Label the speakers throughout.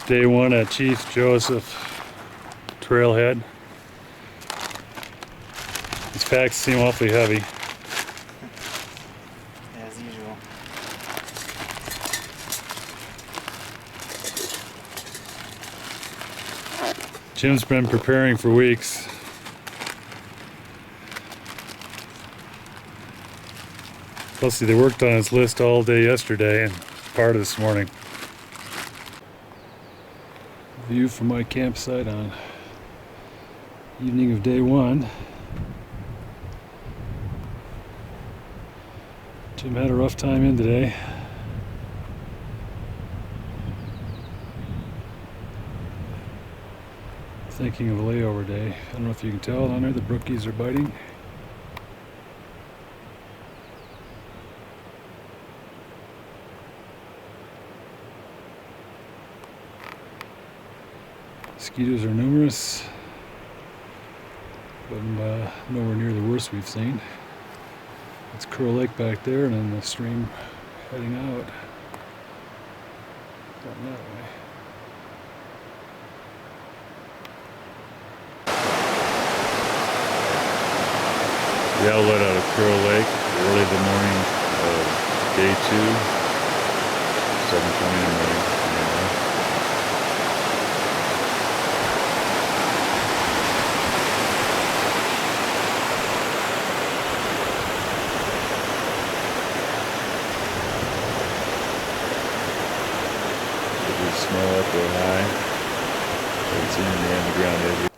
Speaker 1: Day one at Chief Joseph Trailhead. These packs seem awfully heavy.
Speaker 2: As usual.
Speaker 1: Jim's been preparing for weeks. Plus, they worked on his list all day yesterday and part of this morning. View from my campsite on evening of day one. Jim had a rough time in today. Thinking of a layover day. I don't know if you can tell down there, the brookies are biting. Mosquitoes are numerous, but nowhere near the worst we've seen. It's Kersey Lake back there, and then the stream heading out down that way. The outlet out of Kersey Lake, early the morning of day 2, 7:20 in the morning. Smell up real high. It's in the underground area.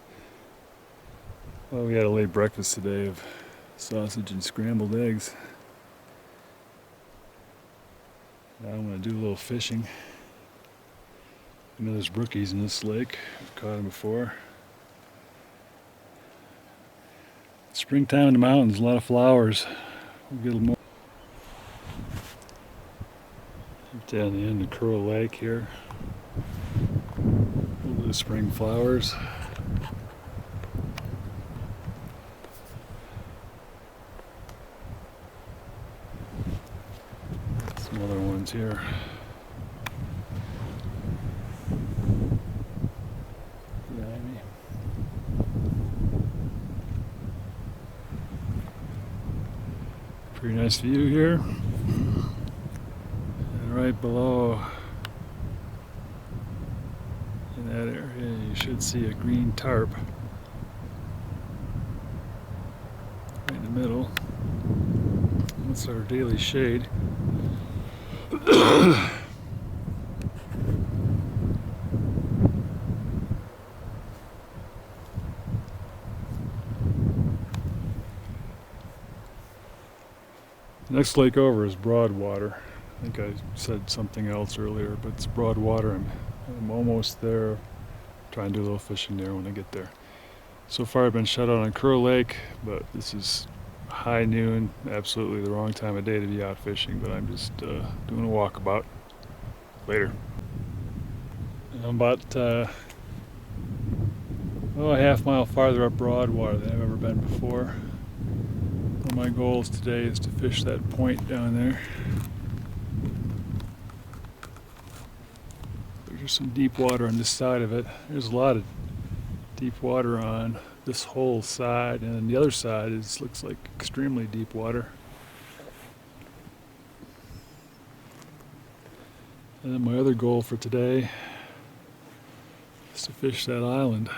Speaker 1: Well, we had a late breakfast today of sausage and scrambled eggs. Now I'm going to do a little fishing. I know there's brookies in this lake. I've caught them before. Springtime in the mountains, a lot of flowers. We'll get a little more. Down the end of Kersey Lake here. A little bit of spring flowers. Some other ones here. Behind me. Pretty nice view here. Right below in that area you should see a green tarp right in the middle. That's our daily shade. Next lake over is Broadwater. I think I said something else earlier, but it's Broadwater. I'm almost there. Try and do a little fishing there when I get there. So far I've been shut out on Kersey Lake, but this is high noon, absolutely the wrong time of day to be out fishing, but I'm just doing a walkabout. Later. I'm about a half mile farther up Broadwater than I've ever been before. One of my goals today is to fish that point down there. There's some deep water on this side of it. There's a lot of deep water on this whole side, and then the other side looks like extremely deep water. And then my other goal for today is to fish that island.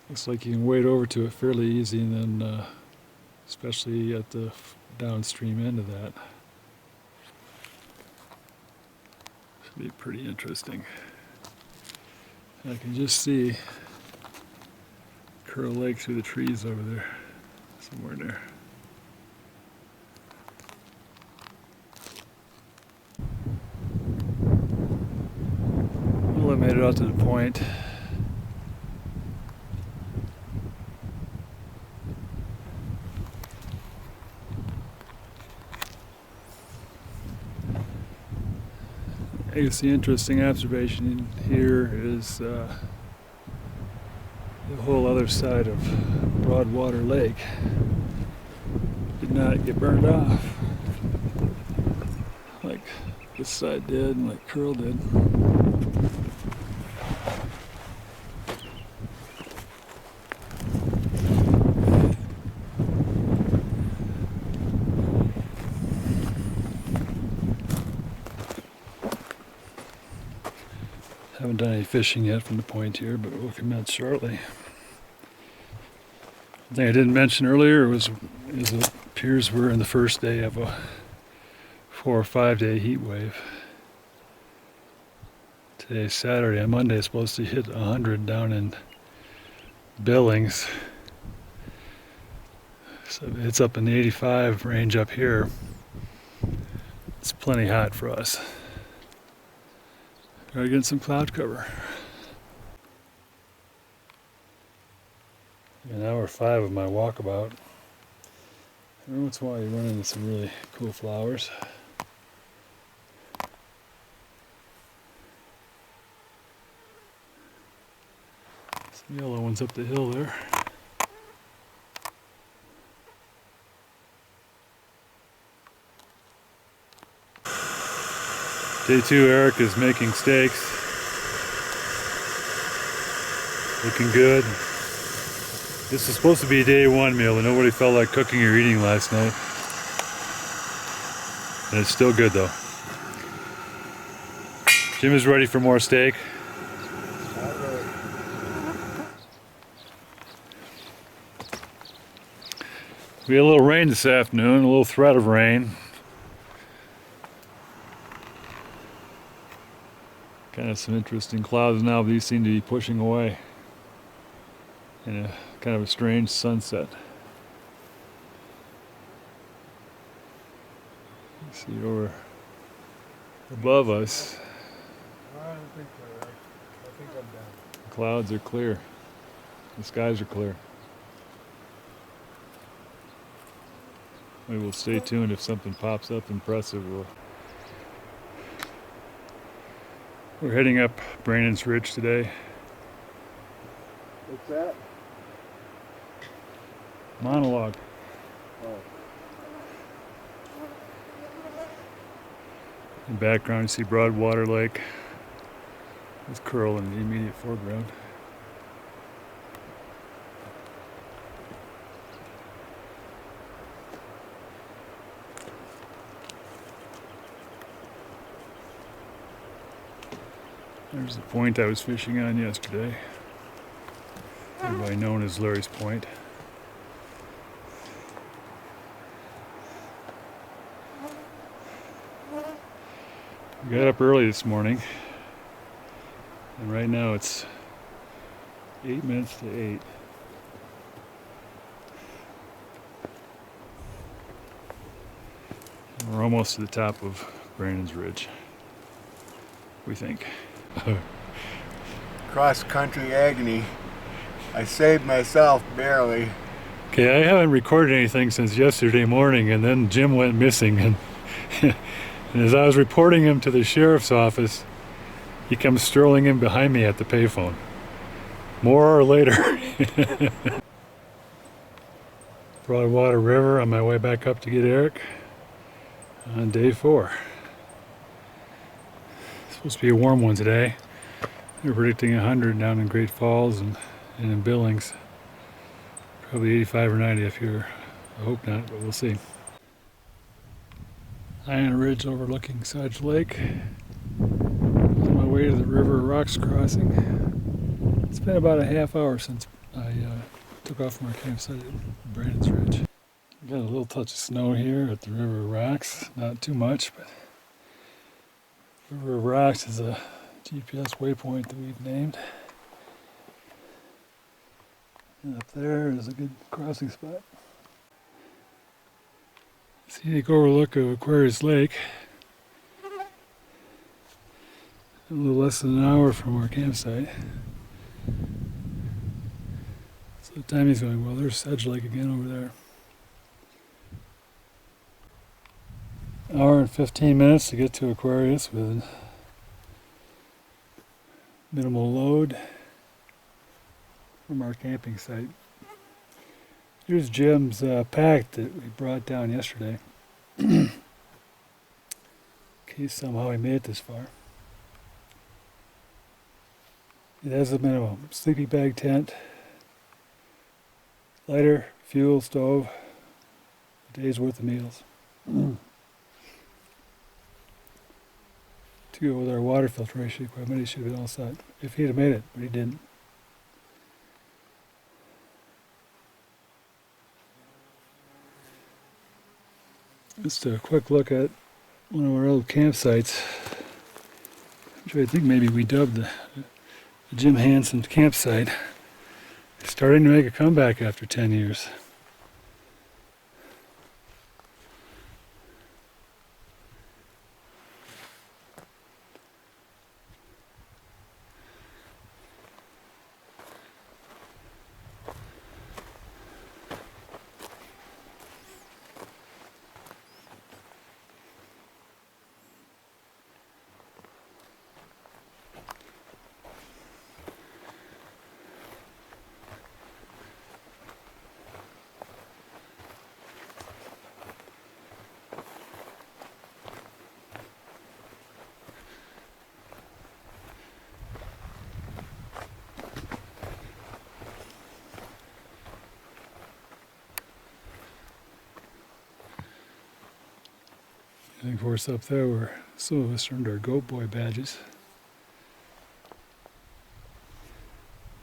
Speaker 1: Looks like you can wade over to it fairly easy, and then especially at the downstream end of that. Be pretty interesting. I can just see Kersey Lake through the trees over there, somewhere there. Well, I made it out to the point. I guess the interesting observation here is the whole other side of Broadwater Lake did not get burned off like this side did, and like Curl did. Haven't done any fishing yet from the point here, but we'll commence shortly. The thing I didn't mention earlier is it appears we're in the first day of a 4 or 5 day heat wave. Today's Saturday. On Monday it's supposed to hit 100 down in Billings. So it's up in the 85 range up here. It's plenty hot for us. Gotta get some cloud cover. An hour 5 of my walkabout. Every once in a while you run into some really cool flowers. Some yellow ones up the hill there. Day 2, Erik is making steaks. Looking good. This is supposed to be a day 1 meal, but nobody felt like cooking or eating last night. And it's still good though. Jim is ready for more steak. We had a little rain this afternoon, a little threat of rain. Kind of some interesting clouds now, but these seem to be pushing away in a kind of a strange sunset. You see over above us.
Speaker 2: I don't think so, Erik. I think I'm down.
Speaker 1: The clouds are clear. The skies are clear. We will stay tuned. If something pops up impressive, we're heading up Brandon's Ridge today.
Speaker 2: What's that?
Speaker 1: Monologue.
Speaker 2: Oh.
Speaker 1: In the background you see Broadwater Lake with Curl in the immediate foreground. There's the point I was fishing on yesterday. Everybody known as Larry's Point. We got up early this morning, and right now it's 8 minutes to 8. And we're almost to the top of Brandon's Ridge, we think.
Speaker 2: Cross-country agony. I saved myself barely.
Speaker 1: Okay, I haven't recorded anything since yesterday morning, and then Jim went missing, and and as I was reporting him to the sheriff's office, he comes strolling in behind me at the payphone. More later. Broadwater River on my way back up to get Erik on day 4. It's supposed to be a warm one today. They're predicting 100 down in Great Falls and in Billings. Probably 85 or 90 up here. I hope not, but we'll see. High on a ridge overlooking Sedge Lake. On my way to the River Rocks crossing. It's been about a half hour since I took off from our campsite at Brandon's Ridge. Got a little touch of snow here at the River Rocks. Not too much, but River Rocks is a GPS waypoint that we've named. And up there is a good crossing spot. Scenic overlook of Aquarius Lake. A little less than an hour from our campsite. So the timing's going well. There's Sedge Lake again over there. Hour and 15 minutes to get to Aquarius with minimal load from our camping site. Here's Jim's pack that we brought down yesterday. Came
Speaker 3: somehow he made it this far. It has a bit of a sleeping bag tent, lighter, fuel, stove, a day's worth of meals. To go with our water filtration equipment, he should have been all set. If he'd have made it, but he didn't. Just a quick look at one of our old campsites, which I think maybe we dubbed the Jim Hanson Campsite. It's starting to make a comeback after 10 years. I think for us up there where some of us earned our Goat Boy badges.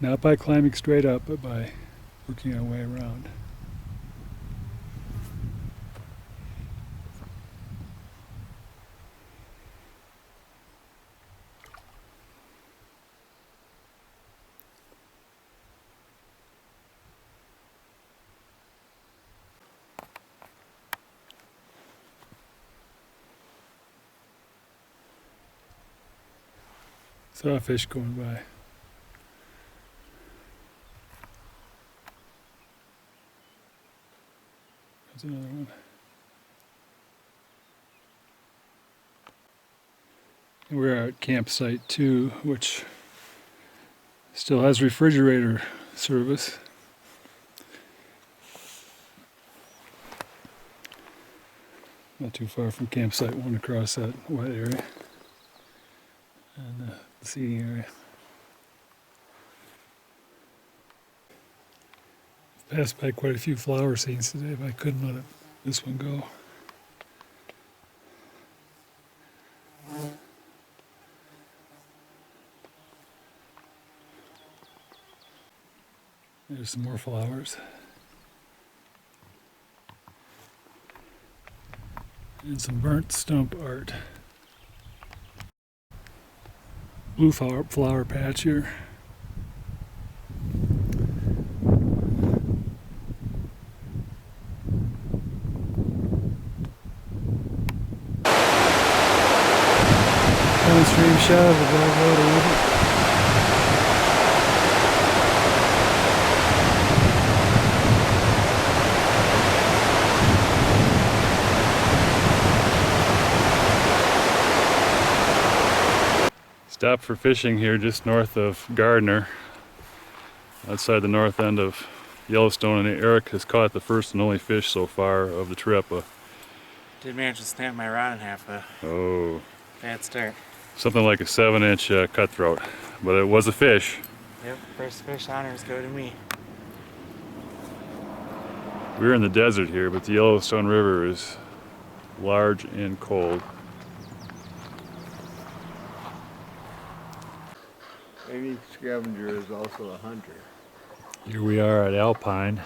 Speaker 3: Not by climbing straight up, but by working our way around. Saw a fish going by. There's another one. And we're at campsite 2, which still has refrigerator service. Not too far from campsite 1 across that wet area. And the seating area. Passed by quite a few flower scenes today, but I couldn't let this one go. There's some more flowers. And some burnt stump art. Blue flower patch here. Downstream shot of the Broadwater River.
Speaker 1: Stopped for fishing here just north of Gardner, outside the north end of Yellowstone, and Erik has caught the first and only fish so far of the trip.
Speaker 4: Did manage to snap my rod in half,
Speaker 1: Oh,
Speaker 4: bad start.
Speaker 1: something like a 7-inch cutthroat, but it was a fish.
Speaker 4: Yep, first fish honors go to me.
Speaker 1: We're in the desert here, but the Yellowstone River is large and cold.
Speaker 2: Any scavenger is also a hunter.
Speaker 3: Here we are at Alpine,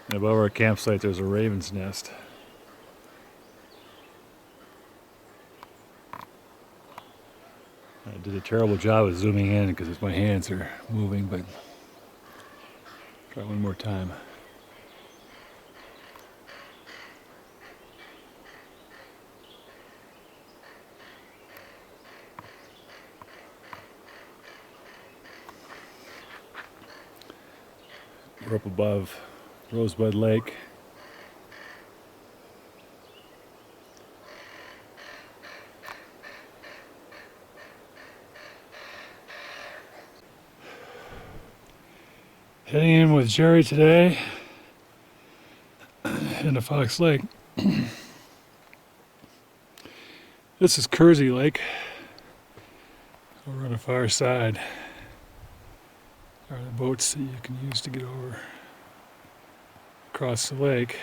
Speaker 3: and above our campsite there's a raven's nest. I did a terrible job of zooming in because my hands are moving, but try one more time. We're up above Rosebud Lake. Heading in with Jerry today into Fox Lake. This is Kersey Lake. Over on the far side are the boats that you can use to get over across the lake.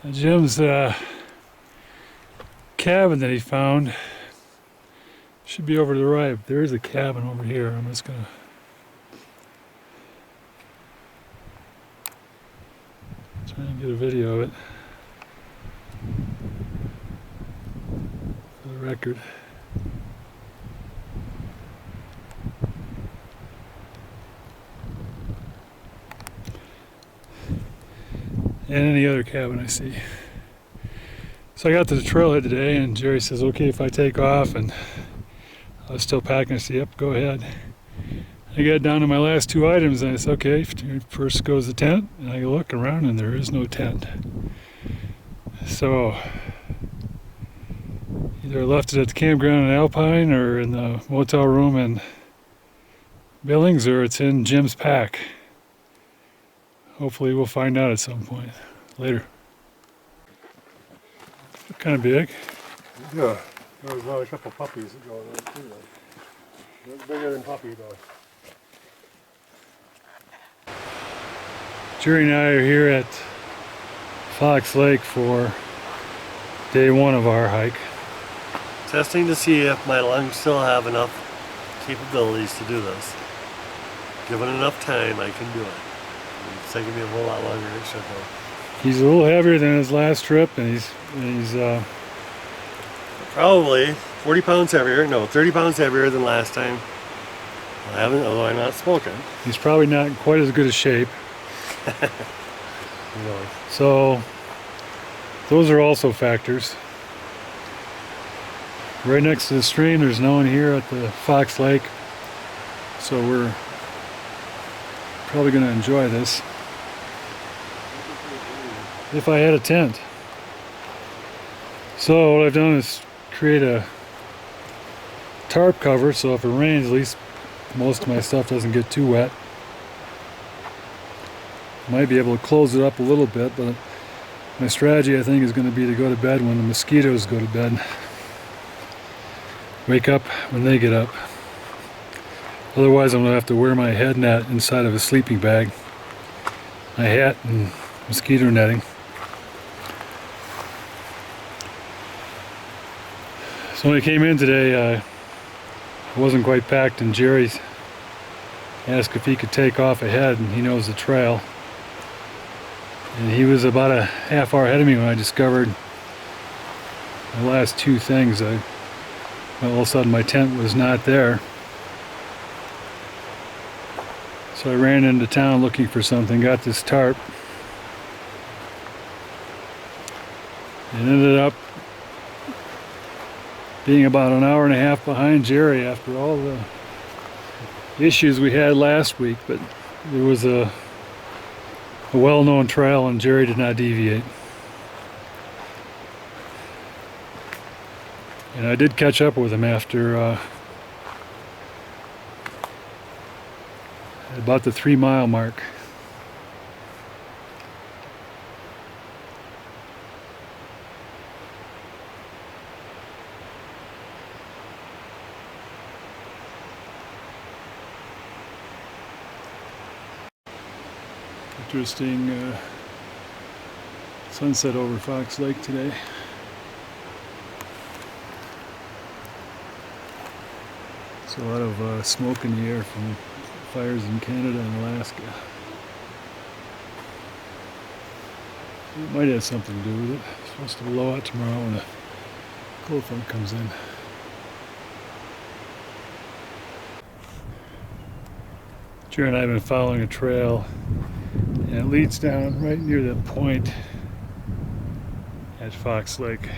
Speaker 3: And Jim's cabin that he found should be over to the right. There is a cabin over here. I'm just gonna try and get a video of it for the record. And any other cabin I see. So I got to the trailhead today, and Jerry says, okay, if I take off, and I was still packing. I said, yep, go ahead. I got down to my last two items, and I said, okay, first goes the tent, and I look around, and there is no tent. So either I left it at the campground in Alpine, or in the motel room in Billings, or it's in Jim's pack. Hopefully we'll find out at some point later. Kind of big.
Speaker 5: Yeah, there's a couple puppies that go in there too. It's bigger than puppy though.
Speaker 3: Jerry and I are here at Fox Lake for day one of our hike.
Speaker 5: Testing to see if my lungs still have enough capabilities to do this. Given enough time, I can do it. It's taking me a whole lot longer than it should though.
Speaker 3: He's a little heavier than his last trip, and he's
Speaker 5: Probably 40 pounds heavier, no, 30 pounds heavier than last time. Although I'm not smoking.
Speaker 3: he's probably not in quite as good a shape.
Speaker 5: Really.
Speaker 3: So those are also factors. Right next to the stream, there's no one here at the Fox Lake, so we're probably going to enjoy this. If I had a tent. So what I've done is create a tarp cover, so if it rains, at least most of my stuff doesn't get too wet. Might be able to close it up a little bit, but my strategy, I think, is going to be to go to bed when the mosquitoes go to bed. Wake up when they get up. Otherwise I'm going to have to wear my head net inside of a sleeping bag, my hat and mosquito netting. So when I came in today, I wasn't quite packed, and Jerry asked if he could take off ahead, and he knows the trail. And he was about a half hour ahead of me when I discovered the last two things. All of a sudden my tent was not there. So I ran into town looking for something, got this tarp, and ended up being about an hour and a half behind Jerry after all the issues we had last week, but there was a well-known trail and Jerry did not deviate. And I did catch up with him after about the 3 mile mark. Interesting sunset over Fox Lake today. There's a lot of smoke in the air from fires in Canada and Alaska. It might have something to do with it. It's supposed to blow out tomorrow when the cold front comes in. Jerry and I have been following a trail, and it leads down right near the point at Fox Lake.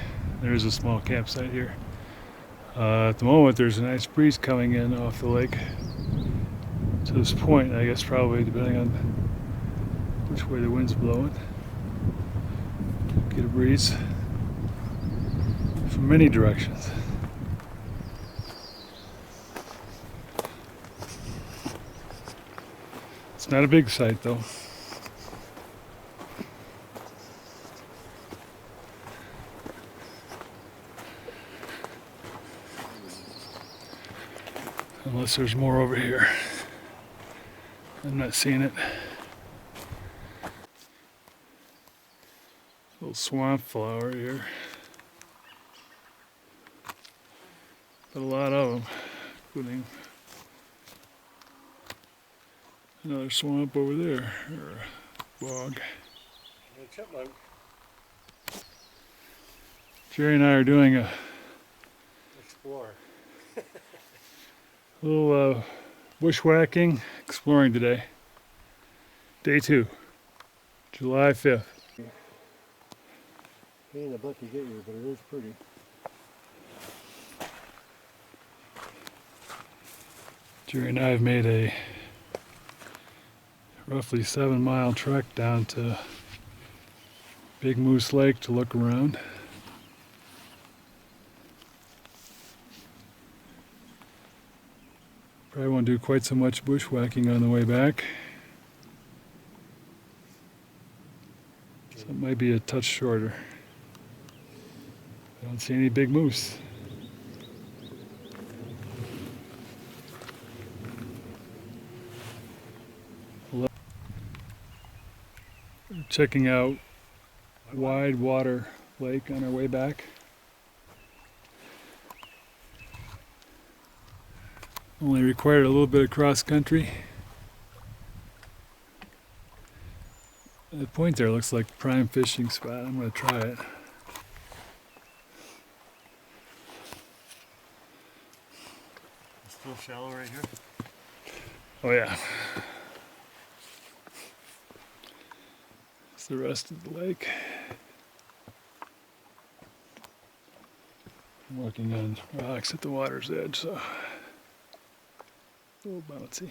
Speaker 3: There's a small campsite here. At the moment there's a nice breeze coming in off the lake to this point, I guess, probably depending on which way the wind's blowing. Get a breeze from many directions. It's not a big site though. Unless there's more over here. I'm not seeing it. Little swamp flower here. But a lot of them, including another swamp over there, or a bog.
Speaker 5: Chipmunk.
Speaker 3: Jerry and I are doing a
Speaker 5: Explore.
Speaker 3: little bushwhacking, exploring today. Day 2, July 5th.
Speaker 5: Pain in the butt to get here, but it is pretty.
Speaker 3: Jerry and I have made a roughly 7-mile trek down to Big Moose Lake to look around. Probably won't do quite so much bushwhacking on the way back. So it might be a touch shorter. I don't see any big moose. Checking out Wide Water Lake on our way back. Only required a little bit of cross country. That point there looks like a prime fishing spot. I'm going to try it.
Speaker 5: It's still shallow right here.
Speaker 3: Oh yeah. It's the rest of the lake. I'm walking on rocks at the water's edge, so a little bouncy.